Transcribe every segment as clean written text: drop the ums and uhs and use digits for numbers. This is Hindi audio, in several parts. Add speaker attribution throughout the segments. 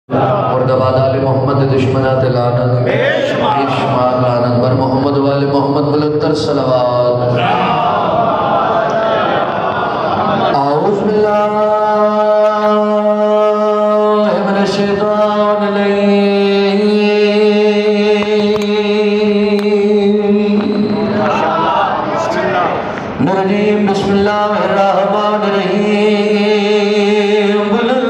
Speaker 1: मुर्दाबाद आले मोहम्मद दुश्मनात लानत बेशुमार लानत बर मोहम्मद वाले मोहम्मद बुलंदर सलावत। आऊज़ बिल्लाहि मिनश शैतानिर रजीम बिस्मिल्लाहिर रहमानिर रहीम बुलंद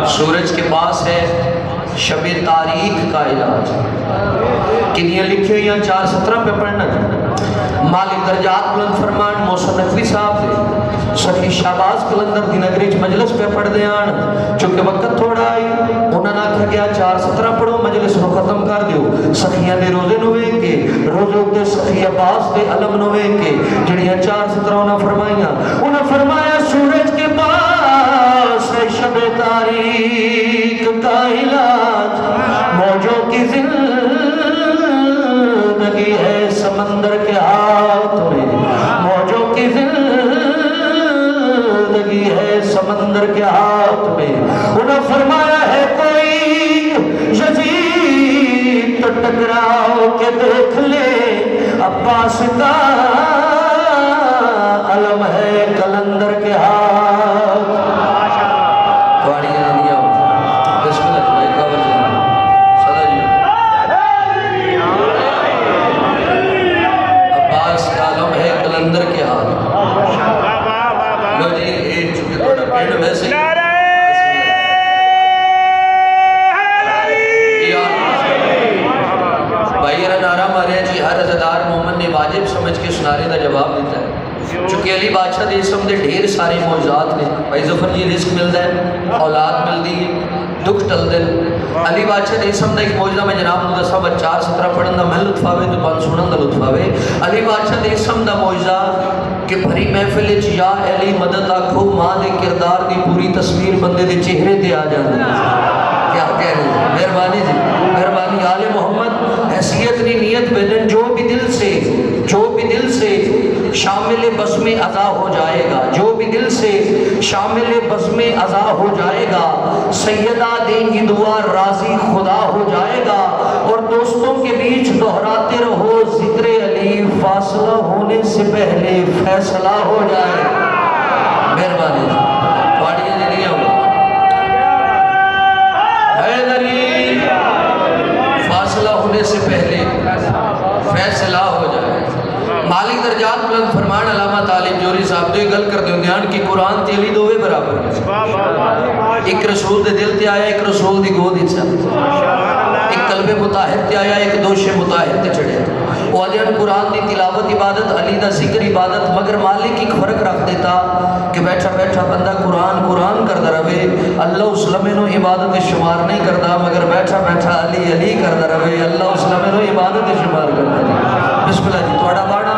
Speaker 1: सूरज के पास है शबे तारीख का इलाज। किनिया लिखे हुई 4:17 पे पढ़ना। मालिक दर्जात बुलंद फरमान मौसम नकवी साहब से सखी शाहबाज कलंदर दी नगरी मजलिस पे पढ़ दे आन चूंकि वक्त थोड़ा आई उन्होंने आख्या गया 4:17 पढ़ो मजलिस को खत्म कर दियो। सखियां दे रोजे नु वेख के रोजे उत्ते सखी अब्बास दे अलम नु वेख के जड़ियां 4:17 उन्हें फरमाया सूरज के पास है शबे तारीख का इलाज। मौजों की जिंदगी है समंदर के हाथ में। मौजों की जिंदगी है समंदर के हाथ में। उन्हें फरमाया है कोई यजीद तो टकराओ के देख ले अब्बास का अलम है कलंदर के हाथ। जवाब देता है चूंकि अली बादशाह के इसम के ढेर सारे मौजूदात ने। भाई जफर जी रिस्क मिलता है औलाद मिलती है दुख टलते हैं। अली बादशाह के इसम का एक मौजूदा मैं जनाब को दसा 4:17 पढ़ने का मैं लुत्फ आवे तो तुम सुनने का लुत्फ आवे। अली बादशाह के इसम का मौजूदा कि भरी महफिल या अली मदद आखो मां के किरदार की पूरी तस्वीर बंदे के चेहरे से आ जाती है। क्या कहने मेहरबानी जी मेहरबानी आले मोहम्मद हैसियत की नीयत बेदन जो भी दिल से शामिल बस में अज़ा हो जाएगा। जो भी दिल से शामिल बस में अज़ा हो जाएगा सैयदा देंगी दुआ राजी खुदा हो जाएगा। और दोस्तों के बीच दोहराते रहो जिक्र अली फासला होने से पहले फैसला हो जाएगा। मेहरबानी फासला होने से पहले फैसला हो जाए। मालिक दर्जात बुलंद फरमान अल्लामा तालिब जोरी साहब तो गल कर दो ध्यान की कुरान तेली दोवे बराबर एक रसूल दे दिल ते आया एक रसूल दी गोद विच एक कल्बे मुताहिर ते आया एक दोशे मुताहिर ते चढ़िया। वालियन कुरान की तिलावत इबादत, अली दा जिक्र इबादत, मगर मालिक एक फर्क रख देता कि बैठा बैठा बंदा कुरान कुरान करता रहे, अल्लाह उस लम्हे नूं इबादत शुमार नहीं करता, मगर बैठा बैठा अली अली करता रहे, अल्लाह उस लम्हे नूं इबादत शुमार करता रहे। बिस्मिल्लाह जी, थोड़ा बाड़ा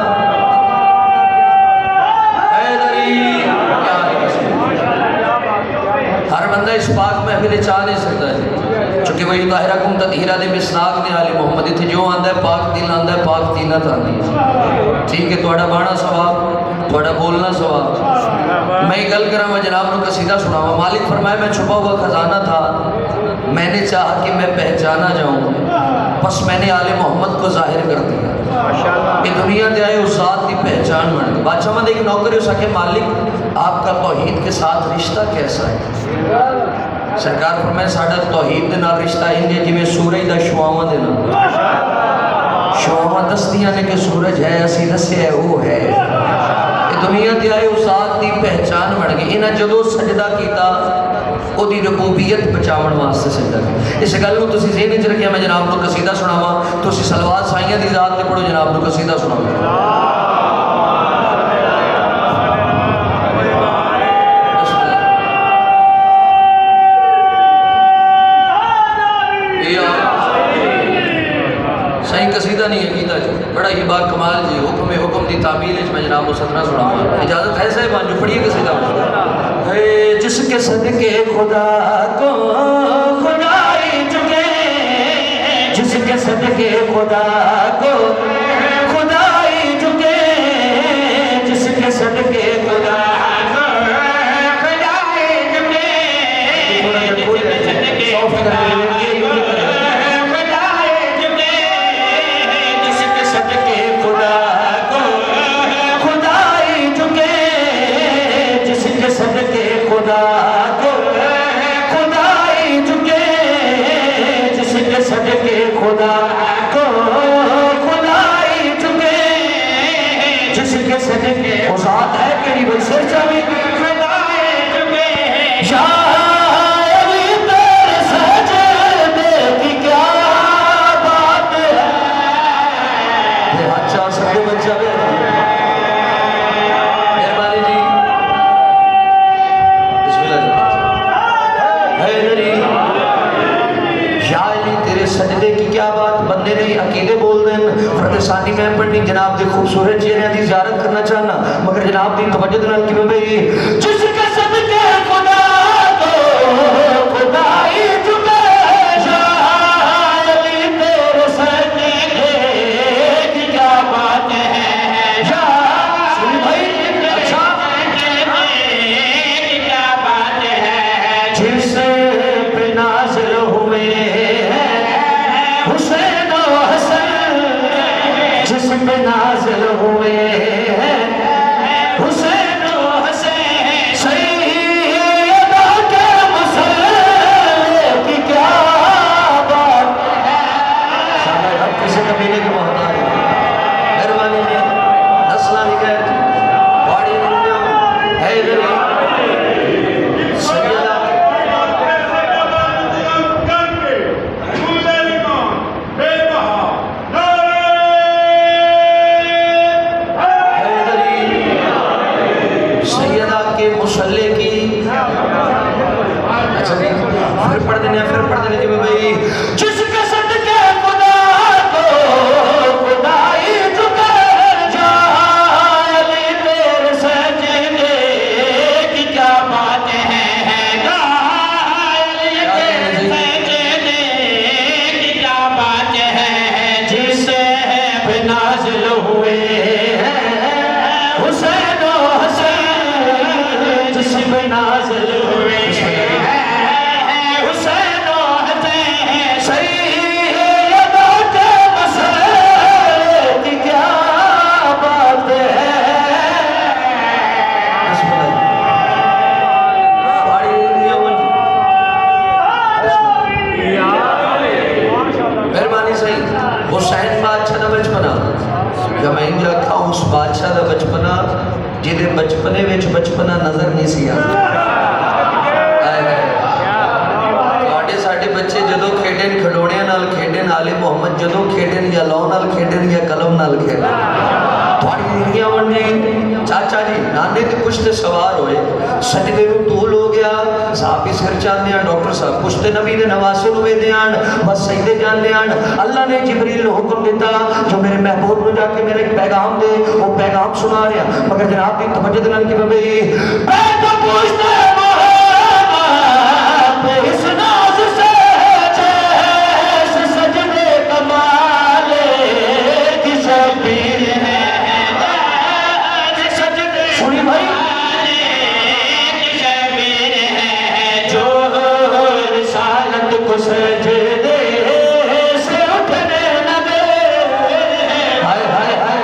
Speaker 1: हर बंदा इस पाक महफिल चाह नहीं सकता है, चूंकि वही ताहिरा कुम तहीरा दे मिसनाक ने आले मोहम्मद इत्थे जो आंदा है पाक दिल आंदा है, पाक तीनत आंदी है। ठीक है, थोड़ा बाणा सवाब, थोड़ा बोलना सवाब। मैं गल करा, मैं जनाब को कसीदा सुनावा। मालिक फरमाए मैं छुपा हुआ खजाना था, मैंने चाहा कि मैं पहचाना जाऊँ, बस मैंने आले मोहम्मद को जाहिर कर दिया। ये दुनिया से आए उस जात की पहचान बन गई। बादशाह मद एक नौकर हो सके, मालिक आपका तौहीद के साथ रिश्ता कैसा है? सरकार फरमाए साडा तौहीद दे नाल रिश्ता इंज है जिवें सूरज दा शुआवां दे नाल। शुआवां दसदियां ने कि सूरज है, असीं दस्सिया वो है। ये दुनिया ते आए उस जात की पहचान बन गई। इन्हां जदों सजदा कीता ओदी रबूबियत बचावन वास्ते सजदा किया। इस गल नूं तुसीं ज़हन विच रखिया। मैं जनाब नूं कसीदा सुणावां, तुसीं सलवात साईयां दी ज़ात ते पढ़ो, जनाब नूं कसीदा सुणावां। सही कसीदा नहीं है कीदा जी, बड़ा ही बाग कमाल जी। हुक्म की तामील मैं जनाब को सदना सुनावा, इजाजत है साहिबान जो पढ़िए कसीदा। जिसके सदके खुदा को खुदाई चुके, जिसके सदके खुदा को खुदाई चुके, जिसके सदके खुदा को खुदाई चुके, खुदा को खुदाई चुके, जिसके सदके वो साथ है कि नहीं से चली खुदाई चुके। शायद तेरे सजदे की क्या बात है, अच्छा सब बच्चा मेहरबानी जी, बिस्मिल्लाह तेरे सजदे की क्या बात। बंदे ने अकीदे बोल दें फर्द सानी मैं पढ़नी जनाब के खूबसूरत चेहरे की ज़ियारत करना चाहना, मगर जनाब की तवज्जो नाल कि भाई जिसके सदके खुदा को खुदाई चुके, शायद तेरे सजदे की क्या बात है। भाई अच्छा क्या बात है, जिस पे नाज़िल हुए हुसैन और हसन, जिस पे नाज़िल हुए हुसैन और हसन, सैयदा के मसले की क्या बात है। शायद अब किसी कबीले के मोहताज मेहरबानी जी नस्ला निकल बड़ी है इधर सैयदा मुसल्ले की। अच्छा फिर पढ़ देने जी भाई जिसके सदके खुदा को खुदाई चुके, जाली तेरे सजदे की क्या बात है, जाली तेरे सजदे की क्या बात है, जिससे पे नाज़िल हुए हुसैन और हसन, जिसमें नाज़िल हुए हुसैन और हसन, सैयदा के मसले की क्या बात है। मेहरबानी सही हुसैन बादशाह का बचपना, जब मैं इंज आखा उस बादशाह का बचपना जिहदे बचपने विच बचपना नजर नहीं सी आता। साडे बच्चे जदों खेडन खिडौणियां नाल खेडन हुसैन आले मोहम्मद जदों खेडन या लौ नाल खेडन या कलम नाल खेडन थोड़ी जिंदगियां बन जाएगी। चाचा जी नाने के पुश्ते सवार होए सजदे नूं तूल हो गया साहब सिर चाहते हैं डॉक्टर साहब पुश्ते नबी दे नवासे नूं वेदे आन बस सजदे जाने आन अल्लाह ने जिब्रील नूं हुक्म दिता जो मेरे महबूब नूं जाके मेरे एक पैगाम दे वो पैगाम सुना रहा मगर जनाब दी तवज्जो दे नाल कि भाई मैं तो पुश्ते इस नाज से जैसे सजदे कमाले की शबीर है सुनी भाई जो रिसालत को सजदे से उठने न दे हाय हाय हाय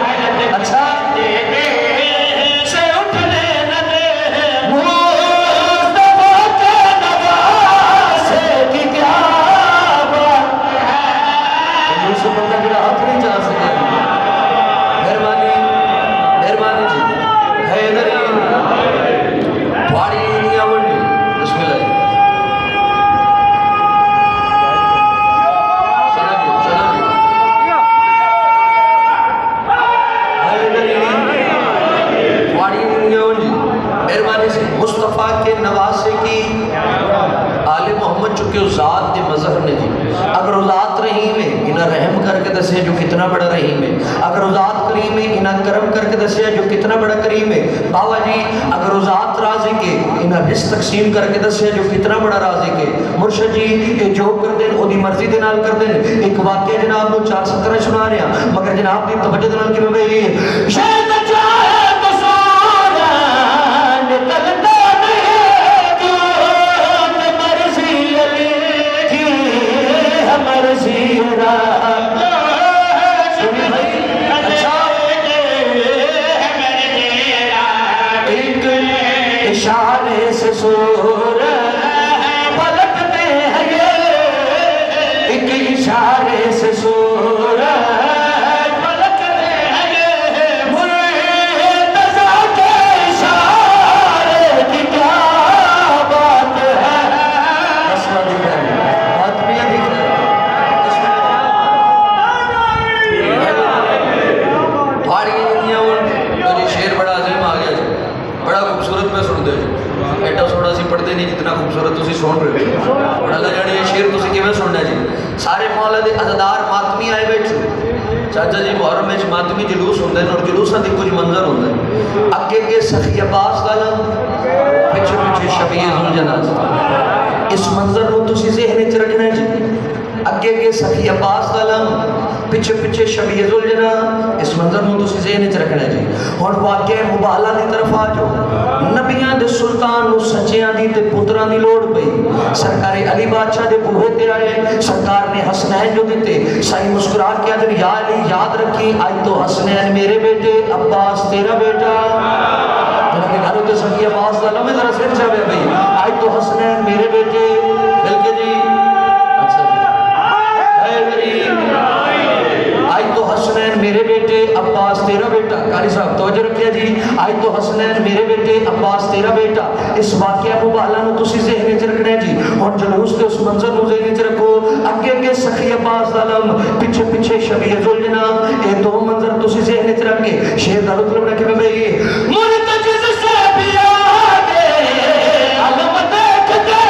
Speaker 1: अच्छा से उठने न दे मुस्तफा के नवासे की क्या बात है दूसरे बंदा मेरा हाथ नहीं चला सके मेहरबानी मेहरबानी जी हैदरी थोड़ी दुनिया बनी बिस्मिल्लाह जी मेहरबानी से मुस्तफ़ा के नवासे की आले मोहम्मद चुके ज़ात के मजहर ने जी अगर ज़ात रहीम है इन्हें रहम करके दसिया जो कितना बड़ा रहीम है अगर ज़ात करीम है इन्हें करम करके दसिया जो कितना बड़ा करीम है बाबा जी अगर ज़ात राज़िक है इन्हें रिज़्क़ तकसीम करके दसिया जो कितना बड़ा राज़िक है मुर्शिद जी ये जो कर देन ओदी मर्जी दे नाल कर देन एक वाकया जनाब को 4 17 सुना रहा मगर जनाब दी तवज्जो दे नाल कि भाई शायद चाहे तो सोना निकलता इशारे से सूर पलटते हैं ये एक इशारे से सूर पलटते हैं ये मुर्तज़ा के इशारे की क्या बात है असला दिख रहा है बात भी दिख रहा है शेर बड़ा अजीम आ गया जी बड़ा खूबसूरत पे सुनते हो एडा सोड़ा सी पढ़ते नहीं जितना खूबसूरत तुम सुन रहे हो अल्लाह जाने ये शेर तुम किमें सुनना जी सारे मौला के अज़दार मातमी आए बैठो चाचा जी मुहर्रम में मातमी जुलूस होंगे और जुलूसा की कुछ मंजर होंगे अगे अगे सखी अब्बास का पिछे पिछे शबीर जुलजना इस मंजर को तुम ज़हन च रखना जी अगे अगे सखी अब्बास का पिछे पिछे शबीर जुलजना इस मंजर को तुम ज़हन च रखना जी हुण वाकया मुबाला की तरफ आ जाओ नबियां दे सुल्तान नूं सच्चियां दी ते पुत्रां दी लोड़ पई सरकार अली बादशाह दे बूहे ते आए सरकार ने हसनैन जो दिते साईं मुस्कुरा के आदर या अली याद रखी आज तो हसनैन मेरे बेटे अब्बास तेरा बेटा मेरे घर ते सखी अब्बास दा लम्हे जरा सिर चावे भाई आज तो हसनैन मेरे बेटे बल्कि जी अच्छा जी आज तो हसनैन मेरे बेटे अब्बास तेरा बेटा कारी साहब तवज्जो रखिए जी आज तो हसनैन मेरे बेटे अब्बास तेरा बेटा इस वाकया मुबाला नु तुसी ज़हन च रखना जी हुण जुलूस ते उस मंजर नु ज़हन च रखो अगे अगे सखी अब्बास दा लम पिछे पिछे शबीर जुलजना ये दो मंजर तुसी ज़हन च रख के शेर दा मतलब रखे भाई मुर्तज़ा से भी आगे अलम देखते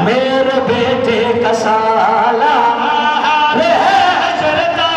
Speaker 1: मेरे बेटे का साला रे शरता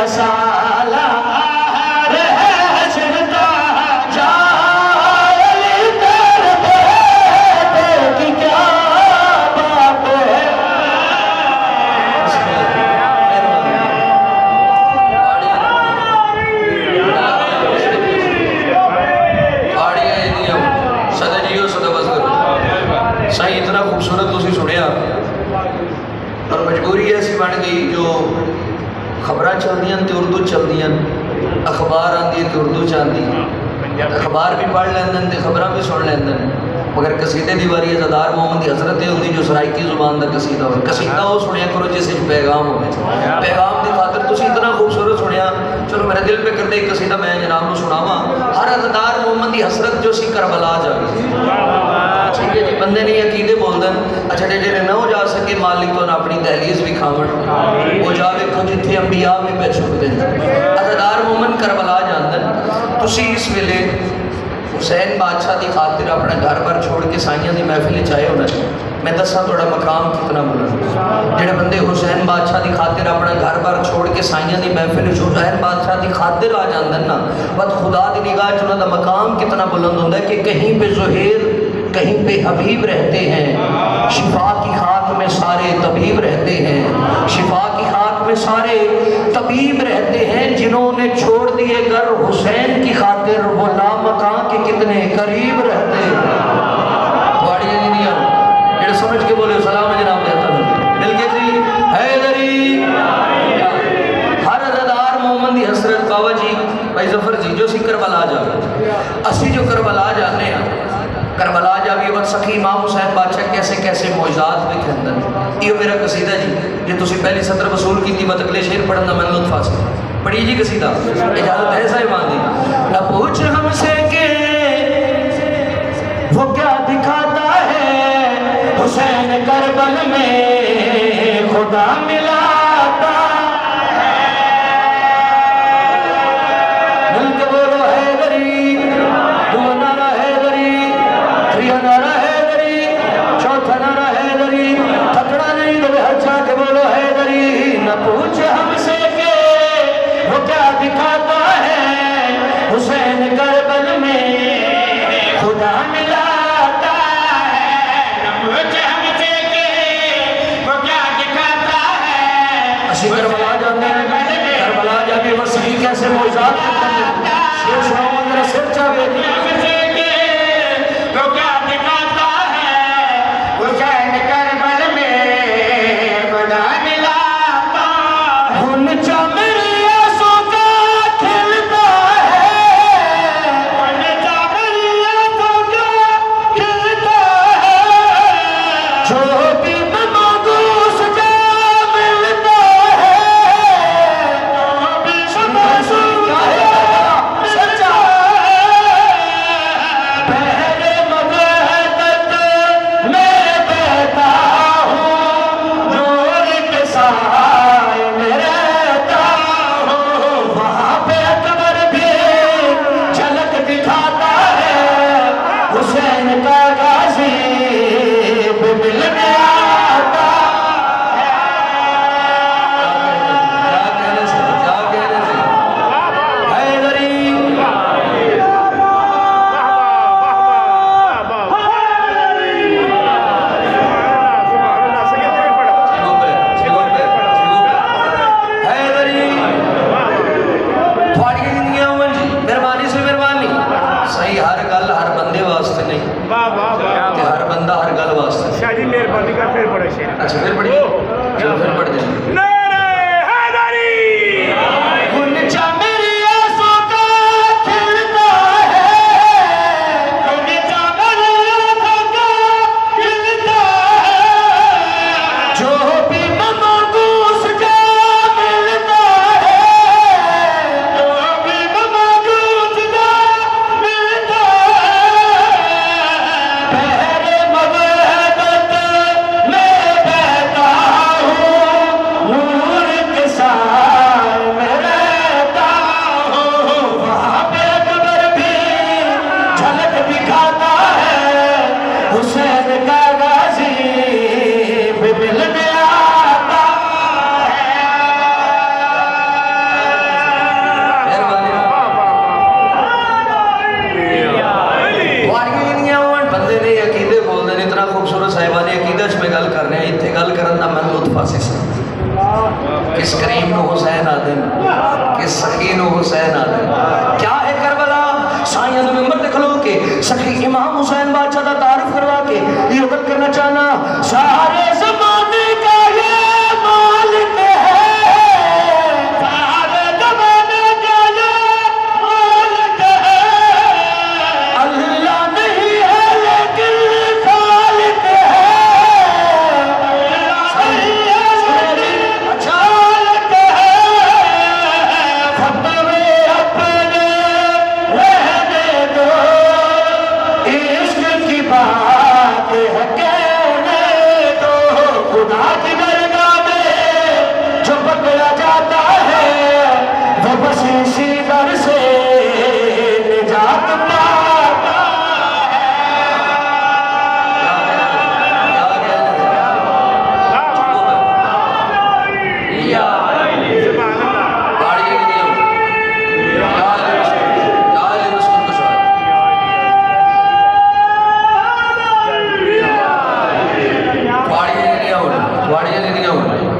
Speaker 1: साला है चिंता जाल तेरे बेटे की क्या बात है। सदा जियो सदा बस करो। सही इतना खूबसूरत तुसी सुनिया और मजबूरी ऐसी बन गई जो खबर चलदियां तो उर्दू चलदियां, अखबार आती है तो उर्दू च आती, अखबार भी पढ़ लेंदे तो खबर भी सुन लेंदे, मगर कसीदे की बारी अज़ादार मोहम्मद की हजरत होती जो सराइकी जुबान का कसीदा हो, कसीदा वो सुनिया करो जिस पैगाम हो, पैगाम की खातर तुम इतना खूबसूरत सुनिया। चलो मेरा दिल पे करते एक कसीदा मैं जनाब को सुनावा। हर अज़ादार मोहम्मद की हसरत जो सी करबला जाए, ठीक है जी, बंदे नहीं अकीदे बोलते अच्छा जे ना हो जा सके मालिक तो अपनी दहलीज भी खावन वो जा वेखो जिथे अंबिया भी पै चुकते हैं। अज़ादार मोहम्मद करबला जाते तुसी इस वेले हुसैन बादशाह की खातिर अपना घर बार छोड़ के साइयां की महफिल चाहे होना। मैं दसा थोड़ा मकाम कितना बुलंद, जेडे बंदे हुसैन बादशाह की खातिर अपना घर बार छोड़ के साइयां की महफिल हुसैन बादशाह की खातिर आ जाते ना, बस खुदा की निगाह च उन्होंने मकाम कितना बुलंद होता है कि कहीं पे ज़ुहैर कहीं पे हबीब रहते हैं, शिफा की खाक में सारे तबीब रहते हैं, शिफा की खाक में सारे तबीब रहते हैं, जिन्होंने छोड़ दिए घर हुसैन की खातिर वो लामकां के कितने करीब रहते हैं। समझ के बोले सलाम जनाब देता मिल के जी हैदरी। हर अज़ादार मोहम्मद की हसरत बाबा जी भाई जफर जी जो सी करबला जावे, असी जो करबला जाने करबला जावी वक्त सखी इमाम हुसैन बादशाह कैसे कैसे मौजात में खेंदन। ये मेरा कसीदा जी जो तुसी पहली सत्र वसूल की मत अगले शेर पढ़न का मैं लुत्फ हासिल पढ़ी जी कसीदा इजाजत है साहिबान दी। न पूछ हमसे के वो क्या दिखाता है हुसैन करबल में खुदा मिलाता है। मिलके बोलो हैदरी, दो नारा हैदरी, त्रिया नारा हैदरी, चौथा नारा हैदरी, तकड़ा नहीं तो अच्छा के बोलो हैदरी। न पूछ हमसे के वो क्या दिखाता है हुसैन करबल में खुदा मिलाता करबला जाते हैं, करबला जाके बस सही कैसे मौजात शेर सुनाओ मेरा सिर चाहे तो क्या दिखाता है हुसैन करबल में खुदा मिलाता है। उन चामेरी आंसू का खिलता है, उन चामेरी आंसू का खिलता है, जो भी मनोगूस का मिलता अच्छा फिर पढ़िए, चलो फिर पढ़ देंगे। पासे सन। किस करीम नो हुसैन आदम, किस सखी नो हुसैन आदम। क्या है करबला साईं अज़म मिंबर ते खलो के सखी इमाम हुसैन बादशाह का तारुफ करवा के ये गल करना चाहना, सारे ज़माने का ये मालिक है, सारे ज़माने का ये मालिक है, अल्लाह नहीं है लेकिन खालिक है, अच्छा फतवे अपने रहने दो, इश्क की बात है कहने दो, खुदा की दरगाह में जो पकड़ा जाता है वो बस इसी दर से निजात पाता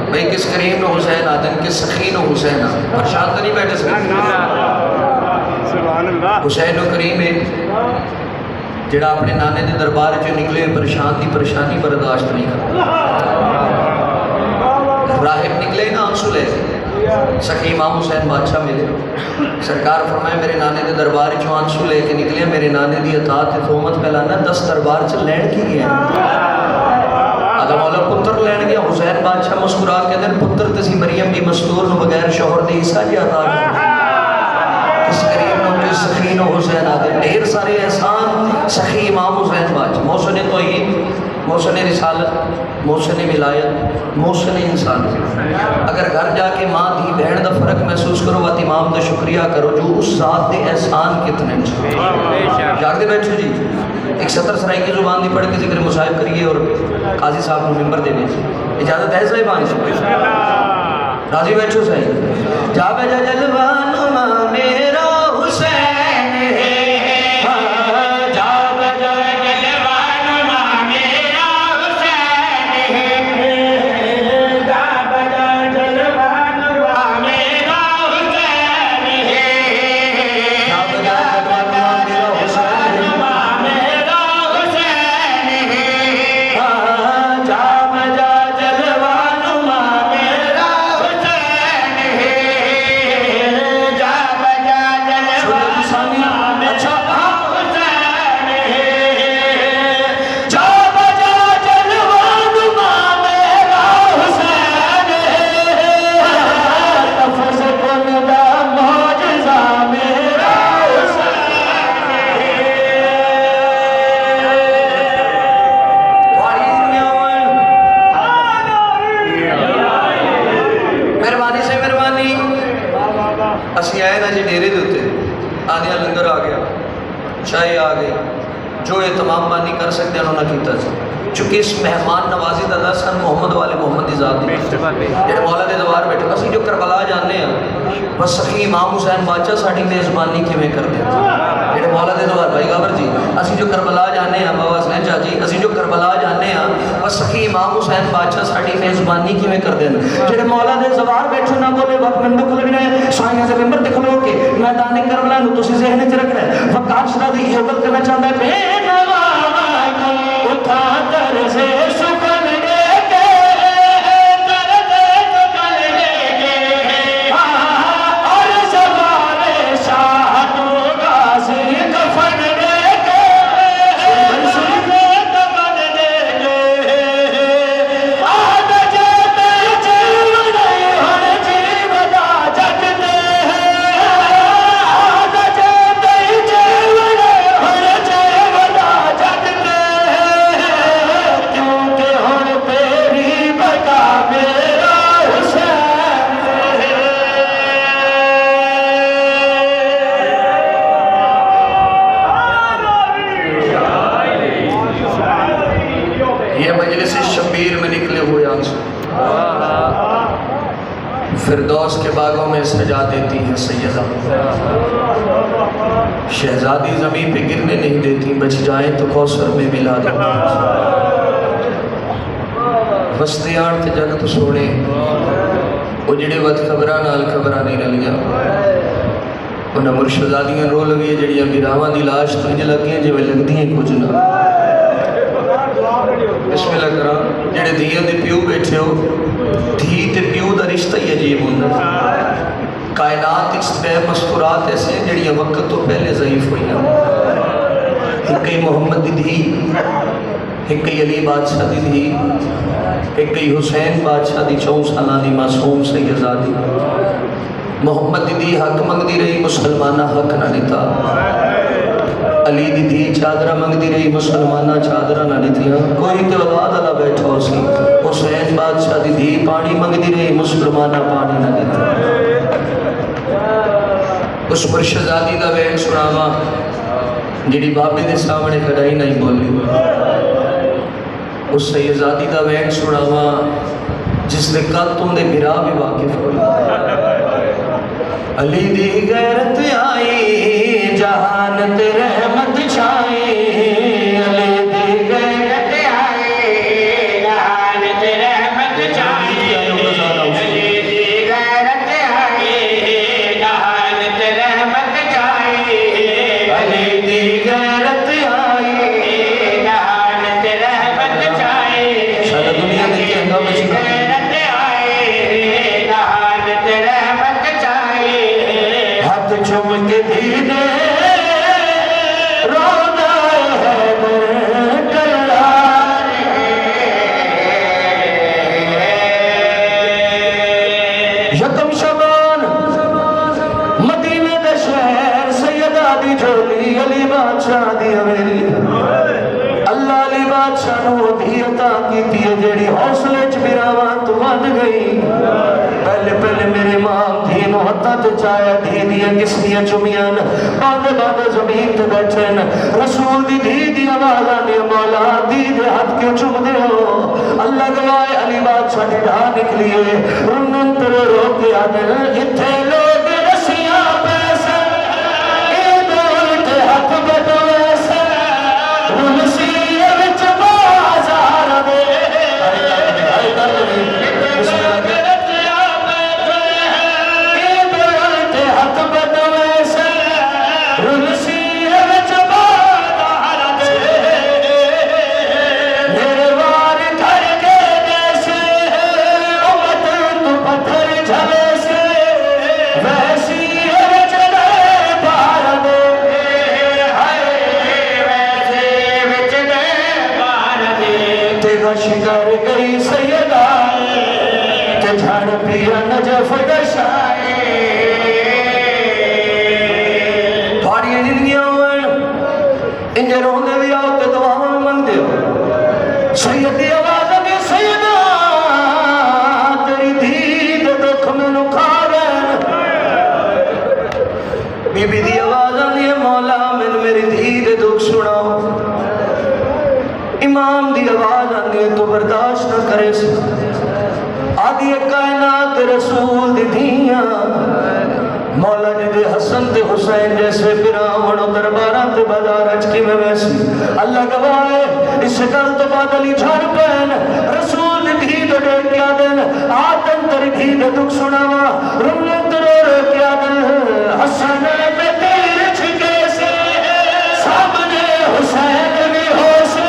Speaker 1: भाई किस करीम नो हुसैन आदम, किस सखी नो हुसैन आदम। परेशान तो नहीं बैठे सके हुसैन करीम है जिहड़ा अपने नाने के दरबार चो निकले परेशान की परेशानी बर्दाश्त नहीं करता। राहिब निकले ना आंसू ले सखी इमाम हुसैन बादशाह मिले, सरकार फरमाए मेरे नाने के दरबार चो आंसू लेके निकले, मेरे नाने की अतात तोहमत फैलाना 10 दरबार च लैन की गया आदम वाला पुत्र लैन गया। हुसैन बादशाह मुस्कुरा के दिन पुत्र तसी मरियम की मस्तूर नु बगैर शोहर दे ईसा जी अता किस करीम नो किस सखी नो हुसैन आदम। ढेर सारे एहसान सखी इमाम हुसैन बादशाह, मौसने तौहीद, मौसने रिसालत, मौसने विलायत, मौसने इंसान। अगर घर जाके माँ धी बहन का फर्क महसूस करो व इमाम का शुक्रिया करो जो उस जात के एहसान कितने जागते बैठो जी। एक सतर सराई की जुबान दी पढ़ के जिक्र मुसाहिब करिए और काजी साहब को मिंबर देने इजाजत है साहिबान, राजी बैठो सही। जा बजा जलवान मेरा हुसैन है, जा बजा जलवान मेरा हुसैन है, जा बजा जलवान मेरा हुसैन है, जा बजा जलवान मेरा हुसैन है, मेरा हुसैन है, जा बजा जलवान मेरा हुसैन है, जा बजा जलवान अच्छा हुसैन है, जा बजा जलवान मेरा हुसैन है, तफस कुंदा मौजज़ा मेरा मेहरबानी से मेहरबानी असी आए ना जी डेरे के उत्ते आदिया लंगर आ गया, चाय आ गई, जो ये तमाम बानी कर सकते हैं उन्होंने किया। चूँकि इस मेहमान नवाजी का दस सन मोहम्मद वाले मोहम्मद की ज़ात जो मौला के दरबार बैठे असी जो करबला जाने बस सखी इमाम हुसैन बादशाह साड़ी मेज़बानी किमें करते हैं जो मौला के दरबार भाई गाबर जी असी जो करबला जाने बाबा सैन चाची असी जो करबला जाने बस सखी इमाम हुसैन बादशाह साड़ी मेज़बानी किमें करते हैं जो मौला के दरबार बैठो ना बोले वक्त मैं दुख लगना है साइयां से मिंबर ते खलो के मैदान करबला नु तुसी ज़हन च रखना है। वक्त आशरा दी ये गल करना चाहता है बेनवा उठा कर से सुकन दे के कर दे तो कल लेके और सवारे शाह तू गाजी कफन दे के सुन कफन दे के आज जेते जीव नहीं हर जीव दा जग दे आज जेते जीव नहीं हर जीव दा जग दे क्योंकि हुण तेरी बका मेरा हुसैन ये मजलिस शबीर में निकले हुए आंसू फिरदौस के बागों में सजा देती है सैयदा, शहजादी ज़मीन पे गिरने नहीं देती, बच जाए तो कौसर में मिला देती। वसते आण ते जगत सोने वो जिहड़े वत खबरां नाल खबरां नहीं रलियां उन्हां मुर्शदादियां रो लगी जिहड़ियां बिरावां दी लाश तो इंज लगियां जिवें लगदियां कुछ ना। बिस्मिल्लाह करा जिहड़े धीआं दे प्यो बैठे हो धी ते प्यो दा रिश्ता ही अजीब हुंदा। कायनात इस मस्कुरात ऐसे जिहड़ियां वक्त तो पहले ज़ईफ हुईयां। एक ही मोहम्मद दी धी, एक ही अली बादशाह दी धी, एक ही हुसैन बादशाह दी 4 साल दी मासूम सैयदादी। मोहम्मद दी धी हक मंगती रही, मुसलमाना हक ना दिता। अली दी धी चादरा मंगती रही, मुसलमाना चादरा ना दितियां। कोई तो औलाद वाला बैठा हो सी। हुसैन बादशाह दी धी पानी मंगती रही, मुसलमाना पानी ना दिता। उस मुर्शदादी का वैन सुनावा जिहड़ी बाबे के सामने कदाई नहीं बोली। उस सैयदादी का वैन सुनावा जिसने कद उनके बिरा भी वाकिफ हो। अली दी गैरत आई जहान ते रहमत छाए। अली दी गैरत आई जहान ते रहमत छाए। अली दी गैरत आई जहान ते रहमत छाए। अली दी गैरत आई जहान ते रहमत छाए। सारा दुनिया में कहना बचना चुम के दीने रोना है यकम शबान मदीने दे शहर सैयदा दी झोली अली बादशाह दी हवेली। अल्लाह अली बादशाह नूं धी अता कीती है जेड़ी हौसले च बिरावां तो वध गई। पहले पहले मेरे मां धी नूं हत्थां ते चाया, धी दियां किस्तियां चुमियां बांदे बांदे जमीन ते बैठे न। रसूल दी धी दी आवाज़ आने मौला धी दे हाथ क्यों चुमदे हो। अल्लाह गवाए अली बादशाह दी ढा निकली है। रुनन तेरे रो के आदे इत्थे लोग रसियां पैसे ए बोल ते हाथ बदले से रुनसी विच बाजार दे शिकार गई सैयदा के झाड़ पिया नजफ दशाए। थोड़ियां जिंदगियां होवन इंजे रोंदे भी आओ ते दुआवां भी मंगदे हो। सैयद दी आवाज़ आंदी सैयदा तेरी धी दे दुख मैनू खा गए। बीबी दी आवाज़ आंदी है मौला मैनू मेरी धी दे दुख सुनाओ। इमाम दी आवाज़ आती है तो बर्दाश्त न करे आदि कायनात रसूल दी धियां मौला जी दे हसन ते हुसैन जैसे बिरावण दरबारां ते बाजारां च किवें वैसी। अल्लाह गवाए इस गल तो बाद अली झड़ पैन रसूल दी धी तो देख के आदन आदम तेरी धी दे दुख सुनावा। रुन्ने तेरे रो के आदन हसन पे तेरे छिके से सामने हुसैन भी हो से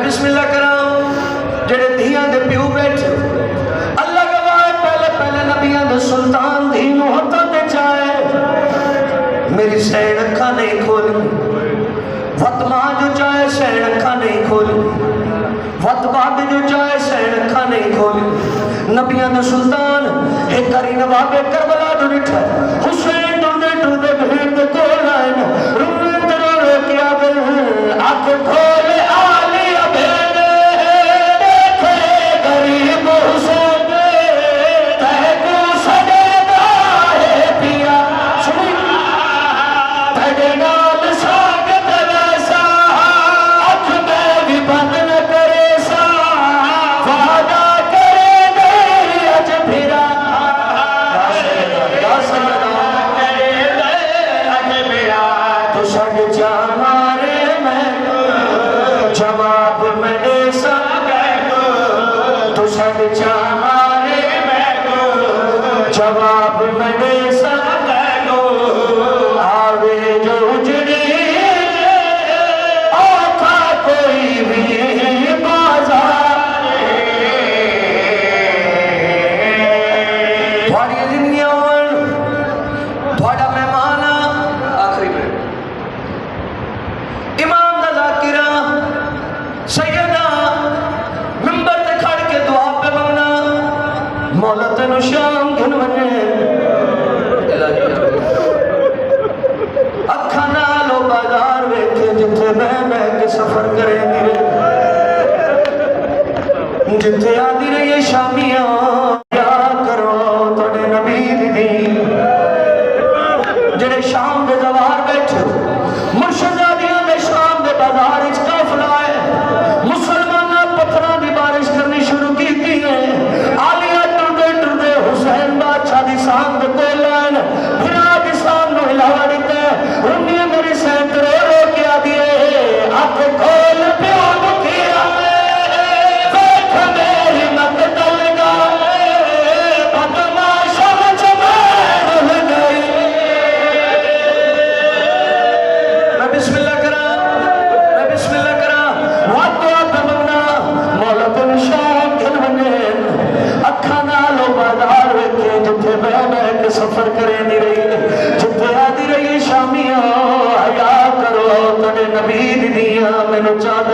Speaker 1: बिस्मिल्लाह कराओ जेड़े धियां दे प्यो बैठे अल्लाह गवाह पहले पहले नबियां दे सुल्तान धी नूं हत्थां ते चाहे मेरी सैन अखां नहीं खोली। फतमा जो चाहे सैन अखां नहीं खोली। फतमा जो चाहे सैन अखां नहीं खोली। नबियां दा सुल्तान एक करी नवाबे करबला नु निठा हुसैन टुरदे टुरदे भीड़ दे कोल आए न रोए रो रो के आवे आंख खोल आली अबेद देखे गरीब हुसैन तैको सदेदा है पिया सुनी तेरे नाल स्वागत वैसा अख में भी बंद न करे सा वादा जवाब मैंने जवाब मैंने आवे जो उजड़ी औखा कोई भी बाजार थोड़ी जिंदगी थोड़ा मेहमान आखिरी में इमाम दा ज़ाकिरा सैयदा मिंबर ते खड़ के दुआ पे मंगना मौला तेनु शाम घन वने अखा नालो बाजार वेखे जिथे मैं के सफर करेंगे जिथे आदि रही शामियां क्या करो तोड़े नबी दी जेड़े शाम दे जवार बैठे मुर्शिदादियां दे शाम दे बाजार इच काफिला है मुसलमान पत्थरां दी बारिश करनी शुरू की है आलिया टुरदे टुरदे हुसैन बादशाह दी शाम दे कोल आन फिरा दी शाम नु हिलावा दिते उन्नी मेरी सैंत रो रो के आ दिए अख खोल प्यो दुखिया देख मेरी मत तलगा बदमाश समझ में गई मैं बिस्मिल्लाह करा वातो तमन्ना मौला तुम शाम खिल बने अखा नालो बाजार वेखे जिथे मैं के सफर करे नी रही जिथे आदि रही शामियां हया करो तने नबी दिया मैनू चाद